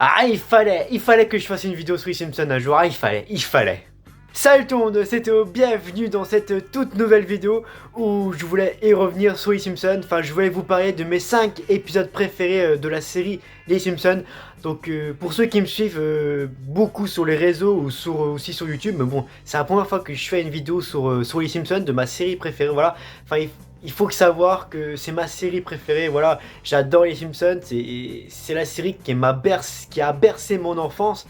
Ah, il fallait que je fasse une vidéo sur les Simpsons un jour, ah, il fallait. Salut tout le monde, c'est Théo, bienvenue dans cette toute nouvelle vidéo où je voulais y revenir sur les Simpsons. Enfin, je voulais vous parler de mes 5 épisodes préférés de la série Les Simpsons. Donc pour ceux qui me suivent beaucoup sur les réseaux ou aussi sur YouTube, mais bon, c'est la première fois que je fais une vidéo sur les Simpsons, de ma série préférée, voilà. Enfin, il faut savoir que c'est ma série préférée, voilà. J'adore les Simpsons, c'est la série qui a bercé mon enfance.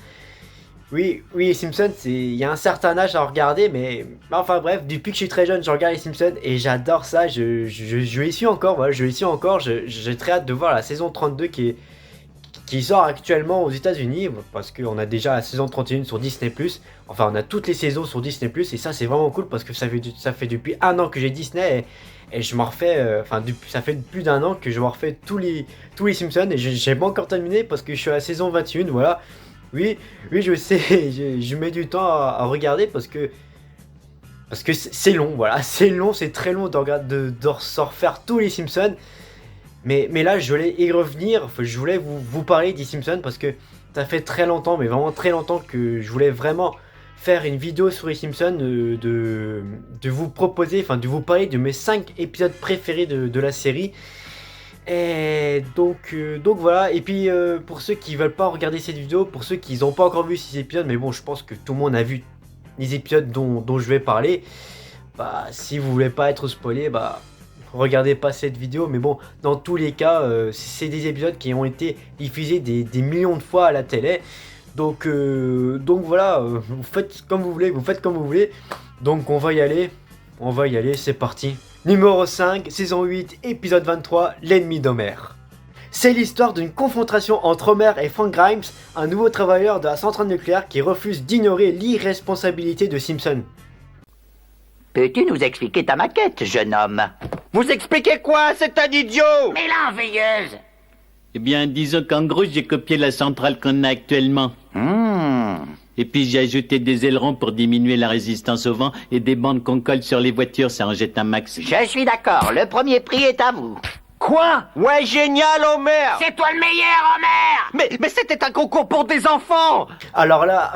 Oui, les Simpsons, il y a un certain âge à regarder, mais enfin bref, depuis que je suis très jeune, je regarde les Simpsons et j'adore ça. Je les suis encore, voilà, je les suis encore. J'ai très hâte de voir la saison 32 qui sort actuellement aux États-Unis, parce qu'on a déjà la saison 31 sur Disney+. Enfin, on a toutes les saisons sur Disney+, et ça c'est vraiment cool parce que ça fait depuis un an que j'ai Disney et je m'en refais, ça fait plus d'un an que je me refais tous les Simpsons et j'ai pas encore terminé parce que je suis à la saison 21, voilà. Oui, je sais, je mets du temps à regarder parce que c'est long, voilà, c'est long, c'est très long de se refaire tous les Simpsons. Mais là, je voulais y revenir, je voulais vous parler des Simpsons parce que ça fait très longtemps, mais vraiment très longtemps que je voulais vraiment faire une vidéo sur les Simpsons, de vous proposer, enfin de vous parler de mes 5 épisodes préférés de la série. Et donc voilà, et puis pour ceux qui veulent pas regarder cette vidéo, pour ceux qui n'ont pas encore vu ces épisodes, mais bon, je pense que tout le monde a vu les épisodes dont je vais parler, bah si vous voulez pas être spoilé, bah regardez pas cette vidéo. Mais bon, dans tous les cas, c'est des épisodes qui ont été diffusés des millions de fois à la télé, donc voilà, vous faites comme vous voulez, donc on va y aller, c'est parti. Numéro 5, saison 8, épisode 23, l'ennemi d'Homer. C'est l'histoire d'une confrontation entre Homer et Frank Grimes, un nouveau travailleur de la centrale nucléaire qui refuse d'ignorer l'irresponsabilité de Simpson. Peux-tu nous expliquer ta maquette, jeune homme? Vous expliquez quoi? C'est un idiot! Mais l'enveilleuse! Eh bien, disons qu'en gros, j'ai copié la centrale qu'on a actuellement. Et puis j'ai ajouté des ailerons pour diminuer la résistance au vent et des bandes qu'on colle sur les voitures, ça en jette un max. Je suis d'accord, le premier prix est à vous. Quoi? Ouais, génial, Homer! C'est toi le meilleur, Homer! Mais c'était un concours pour des enfants! Alors là,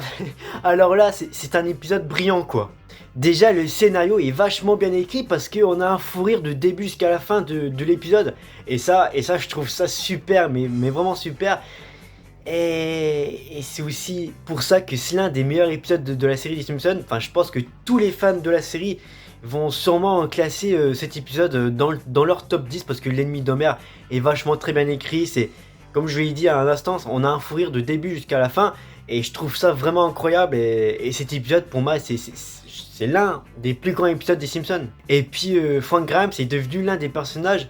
c'est un épisode brillant, quoi. Déjà, le scénario est vachement bien écrit parce qu'on a un fou rire de début jusqu'à la fin de l'épisode. Et ça, je trouve ça super, mais vraiment super. Et c'est aussi pour ça que c'est l'un des meilleurs épisodes de la série des Simpsons. Enfin, je pense que tous les fans de la série vont sûrement classer cet épisode dans leur top 10 parce que l'ennemi d'Homer est vachement très bien écrit. C'est, comme je l'ai dit à un instant, on a un fou rire de début jusqu'à la fin. Et je trouve ça vraiment incroyable. Et cet épisode, pour moi, c'est l'un des plus grands épisodes des Simpsons. Et puis, Frank Grimes est devenu l'un des personnages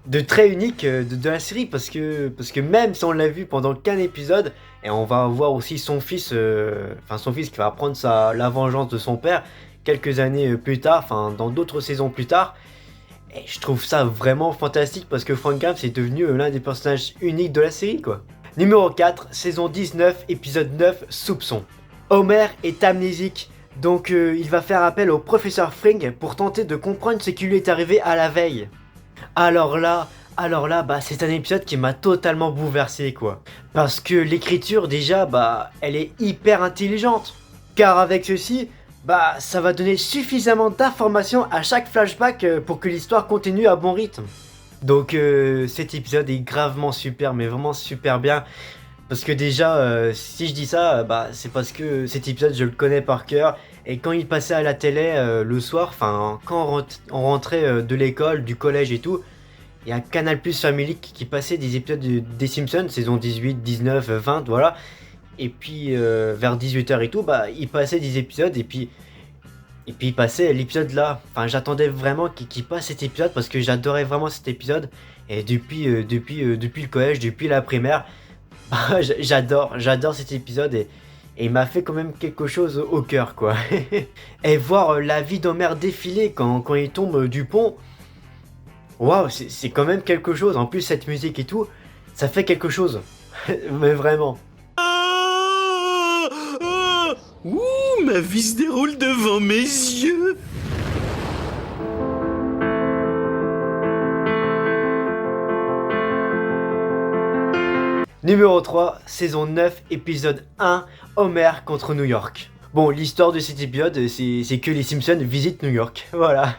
de très unique de la série parce que même si on l'a vu pendant qu'un épisode, et on va voir aussi son fils qui va apprendre la vengeance de son père quelques années plus tard, enfin dans d'autres saisons plus tard. Et je trouve ça vraiment fantastique parce que Frank Grimes est devenu l'un des personnages uniques de la série, quoi. Numéro 4, saison 19, épisode 9, soupçon. Homer est amnésique, donc il va faire appel au professeur Frink pour tenter de comprendre ce qui lui est arrivé à la veille. Alors là, bah c'est un épisode qui m'a totalement bouleversé, quoi. Parce que l'écriture déjà, bah elle est hyper intelligente. Car avec ceci, bah ça va donner suffisamment d'informations à chaque flashback pour que l'histoire continue à bon rythme. Donc cet épisode est gravement super, mais vraiment super bien. Parce que déjà, si je dis ça, bah c'est parce que cet épisode je le connais par cœur. Et quand il passait à la télé le soir, enfin quand on rentrait de l'école, du collège et tout, il y a Canal Plus Family qui passait des épisodes des Simpsons, saison 18, 19, 20, voilà. Et puis vers 18h et tout, bah il passait des épisodes et puis il passait l'épisode là. Enfin j'attendais vraiment qu'il passe cet épisode parce que j'adorais vraiment cet épisode. Et depuis le collège, depuis la primaire, bah, j'adore cet épisode et il m'a fait quand même quelque chose au cœur, quoi. Et voir la vie d'Homer défiler quand il tombe du pont, waouh, c'est quand même quelque chose. En plus cette musique et tout, ça fait quelque chose. Mais vraiment. Ouh, ma vie se déroule devant mes yeux. Numéro 3, saison 9, épisode 1, Homer contre New York. Bon, l'histoire de cet épisode, c'est que les Simpsons visitent New York, voilà.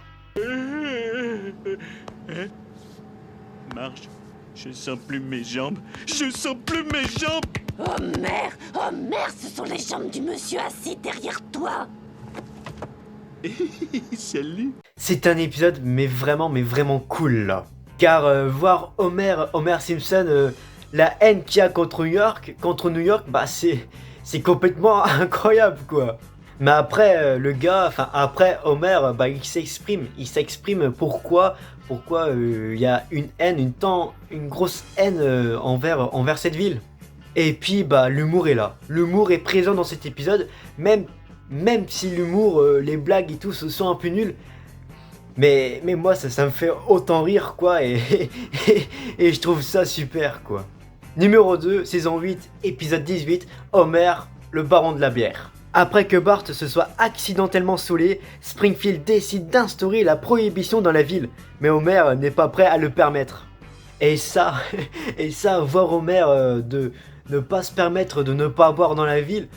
Marche, je sens plus mes jambes, je sens plus mes jambes. Homer, ce sont les jambes du monsieur assis derrière toi. Salut. C'est un épisode mais vraiment cool là. Car voir Homer Simpson, la haine qu'il y a contre New York, bah c'est complètement incroyable quoi. Mais après après Homer, bah il s'exprime pourquoi il y a une haine, une grosse haine envers cette ville. Et puis bah l'humour est là, l'humour est présent dans cet épisode, même si l'humour, les blagues et tout sont un peu nuls. Mais moi ça me fait autant rire quoi et je trouve ça super quoi. Numéro 2, saison 8, épisode 18, Homer, le baron de la bière. Après que Bart se soit accidentellement saoulé, Springfield décide d'instaurer la prohibition dans la ville. Mais Homer n'est pas prêt à le permettre. Et ça, voir Homer de ne pas se permettre de ne pas boire dans la ville,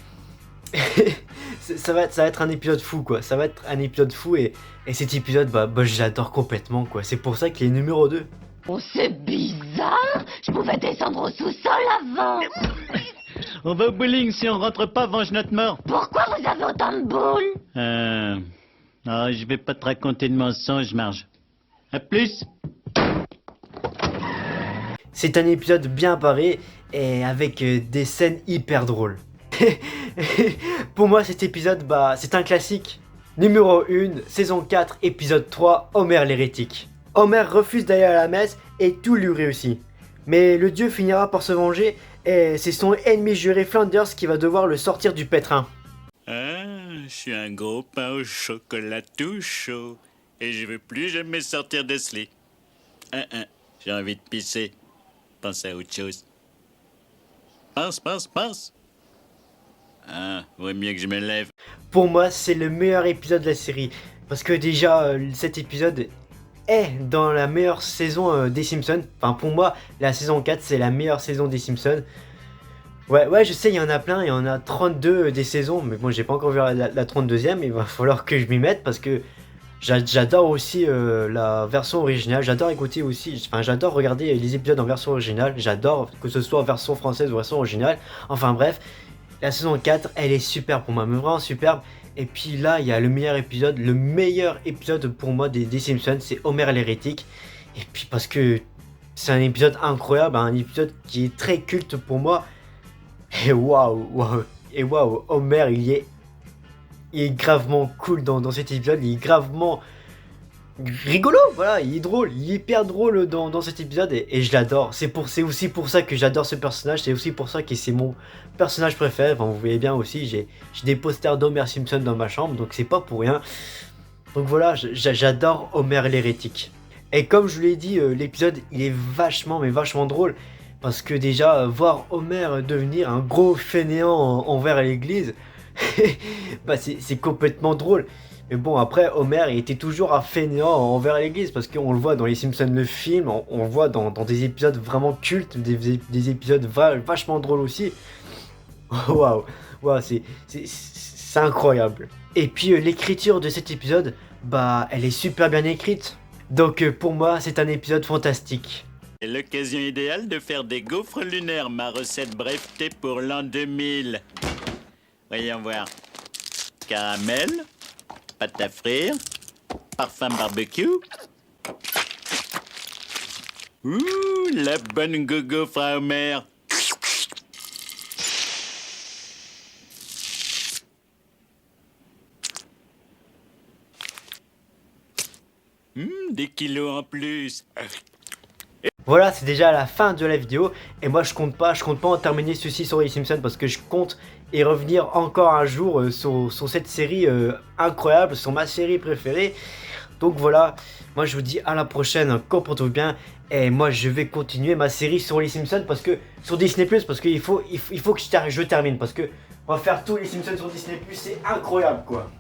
ça va être un épisode fou quoi. Ça va être un épisode fou et cet épisode, bah je l'adore complètement quoi. C'est pour ça qu'il est numéro 2. Oh, c'est bizarre. Je pouvais descendre au sous-sol avant. On va au bowling si on rentre pas, venge notre mort. Pourquoi vous avez autant de boules? Je vais pas te raconter de mensonges, Marge. À plus. C'est un épisode bien paré et avec des scènes hyper drôles. Pour moi cet épisode, bah c'est un classique. Numéro 1, saison 4, épisode 3, Homer l'hérétique. Homer refuse d'aller à la messe et tout lui réussit. Mais le dieu finira par se venger et c'est son ennemi juré Flanders qui va devoir le sortir du pétrin. Je suis un gros pain au chocolat tout chaud et je veux plus jamais sortir de ce lit. J'ai envie de pisser. Pense à autre chose. Pense. Vaut mieux que je me lève. Pour moi, c'est le meilleur épisode de la série. Parce que déjà, cet épisode est dans la meilleure saison des Simpsons. Enfin, pour moi, la saison 4, c'est la meilleure saison des Simpsons. Ouais, je sais, il y en a plein. Il y en a 32 des saisons. Mais bon, j'ai pas encore vu la 32e. Il va falloir que je m'y mette parce que j'adore aussi la version originale. J'adore écouter aussi. Enfin, j'adore regarder les épisodes en version originale. J'adore que ce soit en version française ou version originale. Enfin, bref. La saison 4, elle est super pour moi, mais vraiment superbe. Et puis là, il y a le meilleur épisode pour moi des Simpsons, c'est Homer l'hérétique. Et puis parce que c'est un épisode incroyable, un épisode qui est très culte pour moi. Et waouh, Homer, il est gravement cool dans cet épisode, il est gravement rigolo, voilà, il est drôle, il est hyper drôle dans cet épisode et je l'adore. C'est aussi pour ça que j'adore ce personnage, c'est aussi pour ça que c'est mon personnage préféré. Enfin, vous voyez bien aussi, j'ai des posters d'Homer Simpson dans ma chambre, donc c'est pas pour rien. Donc voilà, j'adore Homer l'hérétique. Et comme je vous l'ai dit, l'épisode il est vachement drôle. Parce que déjà, voir Homer devenir un gros fainéant envers l'église, bah c'est complètement drôle. Mais bon, après, Homer il était toujours un fainéant envers l'église, parce qu'on le voit dans les Simpsons le film, on le voit dans des épisodes vraiment cultes, des épisodes vachement drôles aussi. Waouh, c'est incroyable. Et puis l'écriture de cet épisode, bah elle est super bien écrite. Donc pour moi, c'est un épisode fantastique. C'est l'occasion idéale de faire des gaufres lunaires, ma recette brevetée pour l'an 2000. Voyons voir. Caramel, pâte à frire, parfum barbecue. Ouh, la bonne gaufre à Homer. Des kilos en plus. Voilà, c'est déjà la fin de la vidéo et moi je compte pas en terminer ceci sur les Simpsons parce que je compte y revenir encore un jour sur cette série incroyable, sur ma série préférée. Donc voilà, moi je vous dis à la prochaine, comportez-vous bien et moi je vais continuer ma série sur les Simpsons parce que sur Disney+, parce qu'il faut que je termine parce que on va faire tous les Simpsons sur Disney+, c'est incroyable quoi.